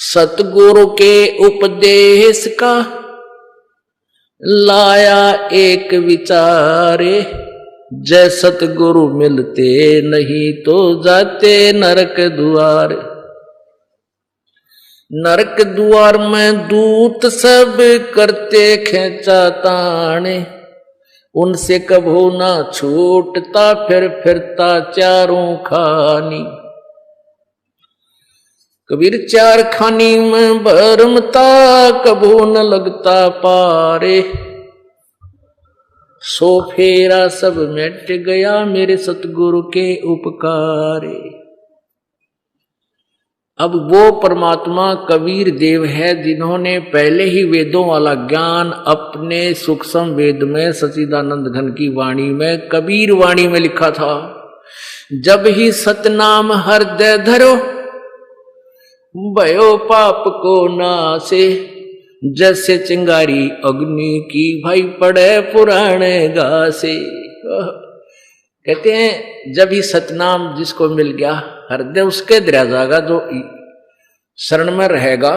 सतगुरु के उपदेश का लाया एक विचारे, जय सतगुरु मिलते नहीं तो जाते नरक द्वार। नरक द्वार में दूत सब करते खेचा ताने, उनसे कभू ना छूटता फिर फिरता चारों खानी। कबीर चार खानी में भरमता कभू न लगता पारे, सो फेरा सब मिट गया मेरे सतगुरु के उपकारे। अब वो परमात्मा कबीर देव है जिन्होंने पहले ही वेदों वाला ज्ञान अपने सूक्ष्म वेद में सच्चिदानंद घन की वाणी में कबीर वाणी में लिखा था। जब ही सतनाम हृदय धरो भयो पाप को नासे, जैसे चिंगारी अग्नि की भाई पड़े पुराने घासे। कहते हैं जब ही सतनाम जिसको मिल गया हृदय उसके दरिया जागा, जो शरण में रहेगा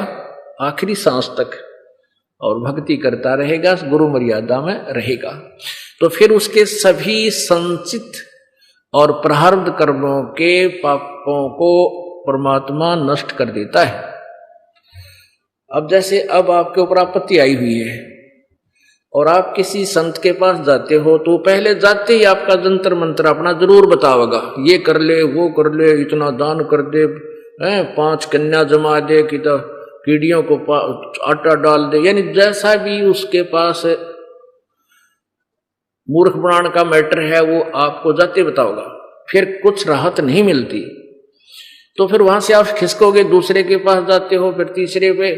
आखिरी सांस तक और भक्ति करता रहेगा, गुरु मर्यादा में रहेगा, तो फिर उसके सभी संचित और प्रारब्ध कर्मों के पापों को परमात्मा नष्ट कर देता है। अब जैसे अब आपके ऊपर आपत्ति आई हुई है और आप किसी संत के पास जाते हो तो पहले जाते ही आपका जंतर मंत्र अपना जरूर बतावेगा, ये कर ले वो कर ले, इतना दान कर दे, 5 कन्या जमा दे कि तो कीड़ियों को आटा डाल दे, यानी जैसा भी उसके पास मूर्ख बनाने का मैटर है वो आपको जाते बताओगा। फिर कुछ राहत नहीं मिलती तो फिर वहां से आप खिसकोगे, दूसरे के पास जाते हो, फिर तीसरे पे,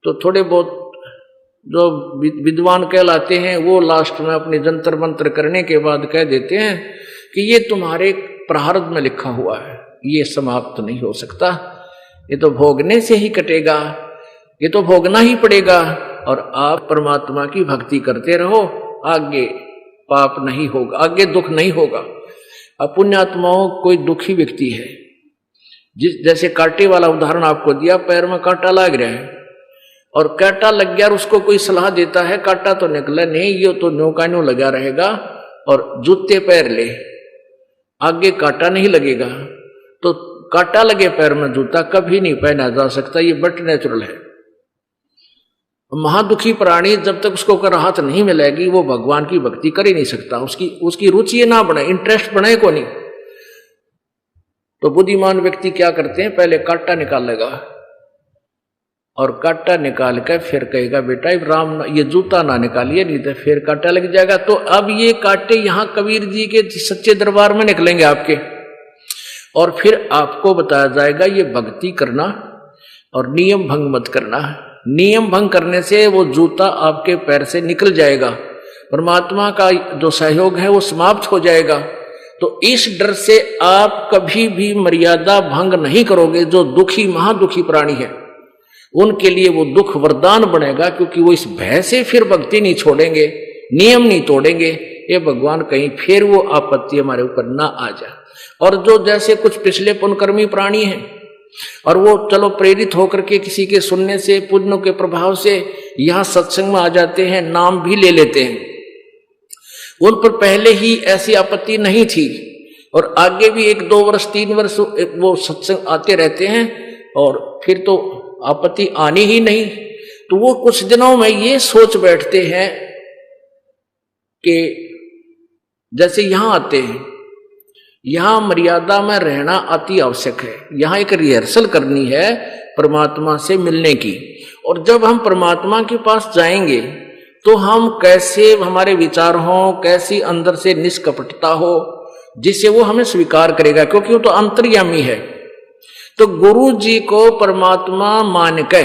तो थोड़े बहुत जो विद्वान कहलाते हैं वो लास्ट में अपने जंतर मंत्र करने के बाद कह देते हैं कि ये तुम्हारे प्रारब्ध में लिखा हुआ है, ये समाप्त नहीं हो सकता, ये तो भोगने से ही कटेगा, ये तो भोगना ही पड़ेगा। और आप परमात्मा की भक्ति करते रहो, आगे पाप नहीं होगा, आगे दुख नहीं होगा। अब पुण्यात्माओं कोई दुखी व्यक्ति है, जैसे कांटे वाला उदाहरण आपको दिया, पैर में कांटा लग रहा है और कांटा लग गया और उसको कोई सलाह देता है कांटा तो निकला नहीं, ये तो न्यू का न्यू लगा रहेगा और जूते पैर ले, आगे कांटा नहीं लगेगा। तो कांटा लगे पैर में जूता कभी नहीं पहना जा सकता, ये बट नेचुरल है। महादुखी प्राणी जब तक उसको राहत नहीं मिलेगी वो भगवान की भक्ति कर ही नहीं सकता, उसकी रुचि ना बने, इंटरेस्ट बने को नहीं। तो बुद्धिमान व्यक्ति क्या करते हैं, पहले कांटा निकाल लेगा और कांटा निकाल कर फिर कहेगा बेटा राम ये जूता ना निकालिए नहीं तो फिर कांटा लग जाएगा। तो अब ये कांटे यहां कबीर जी के सच्चे दरबार में निकलेंगे आपके, और फिर आपको बताया जाएगा ये भक्ति करना और नियम भंग मत करना। नियम भंग करने से वो जूता आपके पैर से निकल जाएगा, परमात्मा का जो सहयोग है वो समाप्त हो जाएगा। तो इस डर से आप कभी भी मर्यादा भंग नहीं करोगे। जो दुखी महादुखी प्राणी है उनके लिए वो दुख वरदान बनेगा, क्योंकि वो इस भय से फिर भक्ति नहीं छोड़ेंगे, नियम नहीं तोड़ेंगे, ये भगवान कहीं फिर वो आपत्ति हमारे ऊपर ना आ जाए। और जो जैसे कुछ पिछले पुण्यकर्मी प्राणी हैं और वो चलो प्रेरित होकर के किसी के सुनने से पुण्यों के प्रभाव से यहाँ सत्संग में आ जाते हैं, नाम भी ले लेते हैं, उन पर पहले ही ऐसी आपत्ति नहीं थी और आगे भी 1-2 वर्ष 3 वर्ष वो सत्संग आते रहते हैं और फिर तो आपत्ति आनी ही नहीं। तो वो कुछ दिनों में ये सोच बैठते हैं कि जैसे यहां आते हैं, यहां मर्यादा में रहना अति आवश्यक है, यहां एक रिहर्सल करनी है परमात्मा से मिलने की। और जब हम परमात्मा के पास जाएंगे तो हम कैसे हमारे विचार हों, कैसी अंदर से निष्कपटता हो जिससे वो हमें स्वीकार करेगा, क्योंकि वो तो अंतर्यामी है। तो गुरु जी को परमात्मा मान के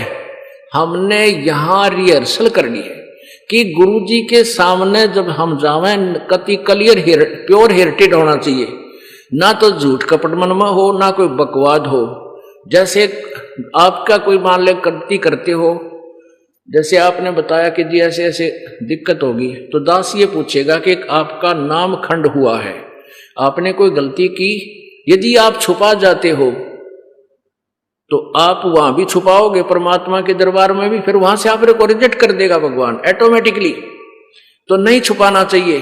हमने यहां रिहर्सल करनी है कि गुरु जी के सामने जब हम जावें कति क्लियर प्योर हेरिटेड होना चाहिए, ना तो झूठ कपट मन में हो, ना कोई बकवाद हो। जैसे आपका कोई मान ले गलती करते हो, जैसे आपने बताया कि जी ऐसे ऐसे दिक्कत होगी, तो दास ये पूछेगा कि आपका नाम खंड हुआ है, आपने कोई गलती की, यदि आप छुपा जाते हो तो आप वहां भी छुपाओगे परमात्मा के दरबार में भी, फिर वहां से आप को रिजेक्ट कर देगा भगवान ऑटोमेटिकली। तो नहीं छुपाना चाहिए।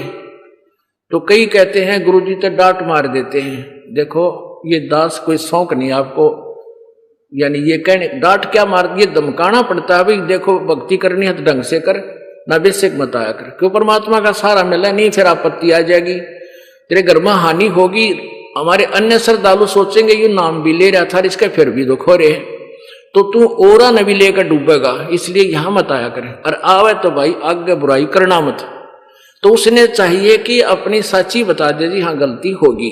तो कई कहते हैं गुरुजी तो डांट मार देते हैं। देखो ये दास कोई शौक नहीं आपको, यानी ये कहने डांट क्या मार, ये धमकाना पड़ता है भाई देखो भक्ति करनी है तो ढंग से कर, ना बेसिक मत आया कर, क्यों परमात्मा का सहारा मिला नहीं, फिर आपत्ति आ जाएगी, तेरे घर में हानि होगी। हमारे अन्य श्रद्धालु सोचेंगे ये नाम भी ले रहा था इसके फिर भी दुख हो रहे हैं, तो तू ओरा न भी लेकर डूबेगा, इसलिए यहां मत आया करे। और आवे तो भाई आगे बुराई करना मत। तो उसने चाहिए कि अपनी सच्ची बता दे जी हाँ गलती होगी,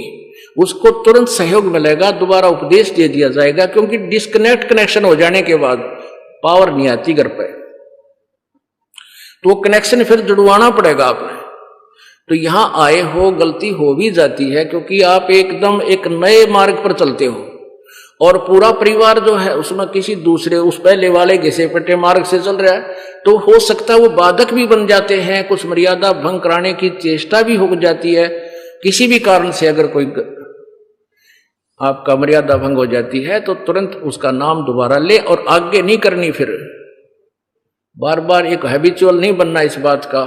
उसको तुरंत सहयोग मिलेगा, दोबारा उपदेश दे दिया जाएगा, क्योंकि डिस्कनेक्ट कनेक्शन हो जाने के बाद पावर नहीं आती घर पे, तो वो कनेक्शन फिर जुड़वाना पड़ेगा आपने। तो यहां आए हो गलती हो भी जाती है, क्योंकि आप एकदम एक नए मार्ग पर चलते हो और पूरा परिवार जो है उसमें किसी दूसरे उस पहले वाले घिसे पट्टे मार्ग से चल रहा है, तो हो सकता है वो बाधक भी बन जाते हैं, कुछ मर्यादा भंग कराने की चेष्टा भी हो जाती है किसी भी कारण से। अगर कोई आपका मर्यादा भंग हो जाती है तो तुरंत उसका नाम दोबारा ले और आगे नहीं करनी, फिर बार बार एक हैबिचुअल नहीं बनना इस बात का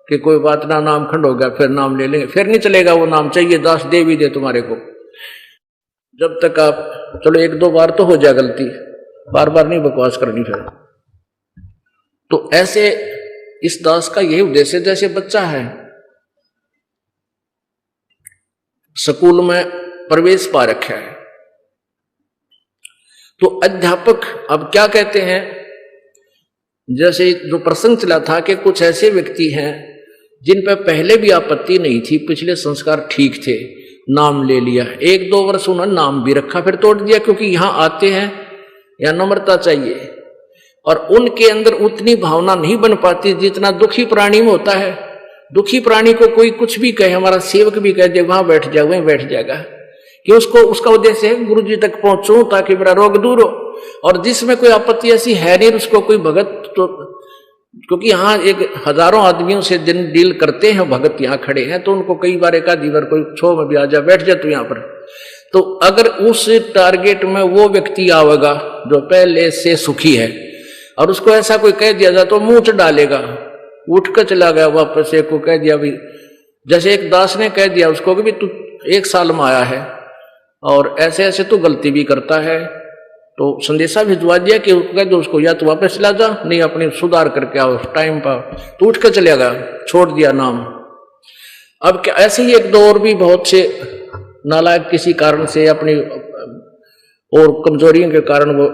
कि कोई बात ना नाम खंड हो गया फिर नाम ले लेंगे, फिर नहीं चलेगा वो नाम, चाहिए दास दे भी दे तुम्हारे को। जब तक आप चलो एक दो बार तो हो जाए गलती, बार बार नहीं बकवास करनी फिर। तो ऐसे इस दास का यही उद्देश्य, जैसे बच्चा है स्कूल में प्रवेश पा रखा है, तो अध्यापक अब क्या कहते हैं, जैसे जो प्रसंग चला था कि कुछ ऐसे व्यक्ति हैं जिन पर पहले भी आपत्ति नहीं थी, पिछले संस्कार ठीक थे, नाम ले लिया, एक दो वर्ष उन्होंने नाम भी रखा फिर तोड़ दिया, क्योंकि यहां आते हैं या नम्रता चाहिए, और उनके अंदर उतनी भावना नहीं बन पाती जितना दुखी प्राणी में होता है। दुखी प्राणी को कोई कुछ भी कहे, हमारा सेवक भी कह दे वहां बैठ जाओ वहीं बैठ जाएगा, कि उसको उसका उद्देश्य है गुरु जी तक पहुंचूं ताकि मेरा रोग दूर हो। और जिसमें कोई आपत्ति ऐसी है नहीं उसको कोई भगत, तो क्योंकि यहाँ एक हजारों आदमियों से जिन डील करते हैं भगत यहाँ खड़े हैं, तो उनको कई बार एक आधी बार कोई छो में भी आ जा बैठ जा तू यहाँ पर, तो अगर उस टारगेट में वो व्यक्ति आवेगा जो पहले से सुखी है और उसको ऐसा कोई कह दिया जाए तो मुंह डालेगा, उठ कर चला गया वापस। एक को कह दिया भी, जैसे एक दास ने कह दिया उसको कि भी तू 1 साल में आया है और ऐसे ऐसे तू गलती भी करता है, तो संदेशा भिजवा दिया कि उसको या तो वापस चला जा नहीं अपने सुधार करके आओ टाइम पर, तो उठ कर चले गया, छोड़ दिया नाम। अब क्या ऐसे ही एक दो और भी बहुत से नालायक किसी कारण से अपनी और कमजोरियों के कारण वो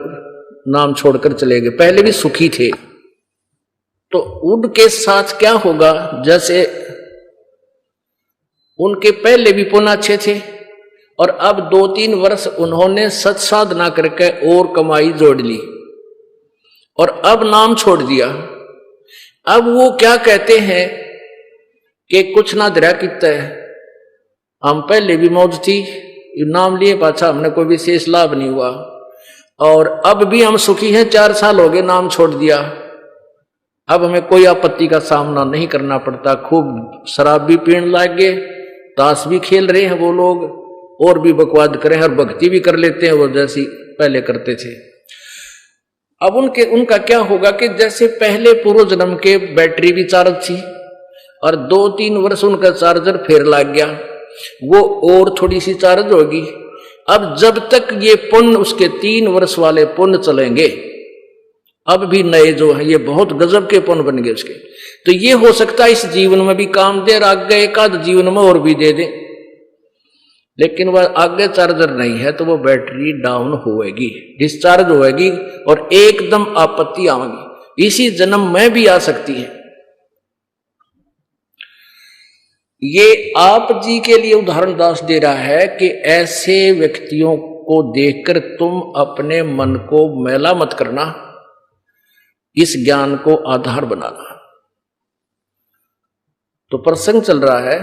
नाम छोड़कर चले गए, पहले भी सुखी थे। तो उनके साथ क्या होगा, जैसे उनके पहले भी पुण्य अच्छे थे और अब 2-3 वर्ष उन्होंने सत साधना करके और कमाई जोड़ ली और अब नाम छोड़ दिया। अब वो क्या कहते हैं कि कुछ ना दरिया कितना है, हम पहले भी मौज थी, नाम लिए पाछा हमने कोई विशेष लाभ नहीं हुआ और अब भी हम सुखी हैं, 4 साल हो गए नाम छोड़ दिया, अब हमें कोई आपत्ति का सामना नहीं करना पड़ता। खूब शराब भी पीने लग गए, ताश भी खेल रहे हैं वो लोग, और भी बकवाद करें और भक्ति भी कर लेते हैं वो जैसी पहले करते थे। अब उनका क्या होगा कि जैसे पहले पूर्व जन्म के बैटरी भी चार्ज थी और 2-3 वर्ष उनका चार्जर फिर लग गया, वो और थोड़ी सी चार्ज होगी। अब जब तक ये पुण्य उसके 3 वर्ष वाले पुण्य चलेंगे, अब भी नए जो है ये बहुत गजब के पुण्य बन गए उसके, तो ये हो सकता है इस जीवन में भी काम दे, आगे एक आध जीवन में और भी दे दे, लेकिन वह आगे चार्जर नहीं है तो वो बैटरी डाउन होएगी, डिस्चार्ज होएगी और एकदम आपत्ति आएगी, इसी जन्म में भी आ सकती है। ये आप जी के लिए उदाहरण दास दे रहा है कि ऐसे व्यक्तियों को देखकर तुम अपने मन को मैला मत करना, इस ज्ञान को आधार बनाना। तो प्रसंग चल रहा है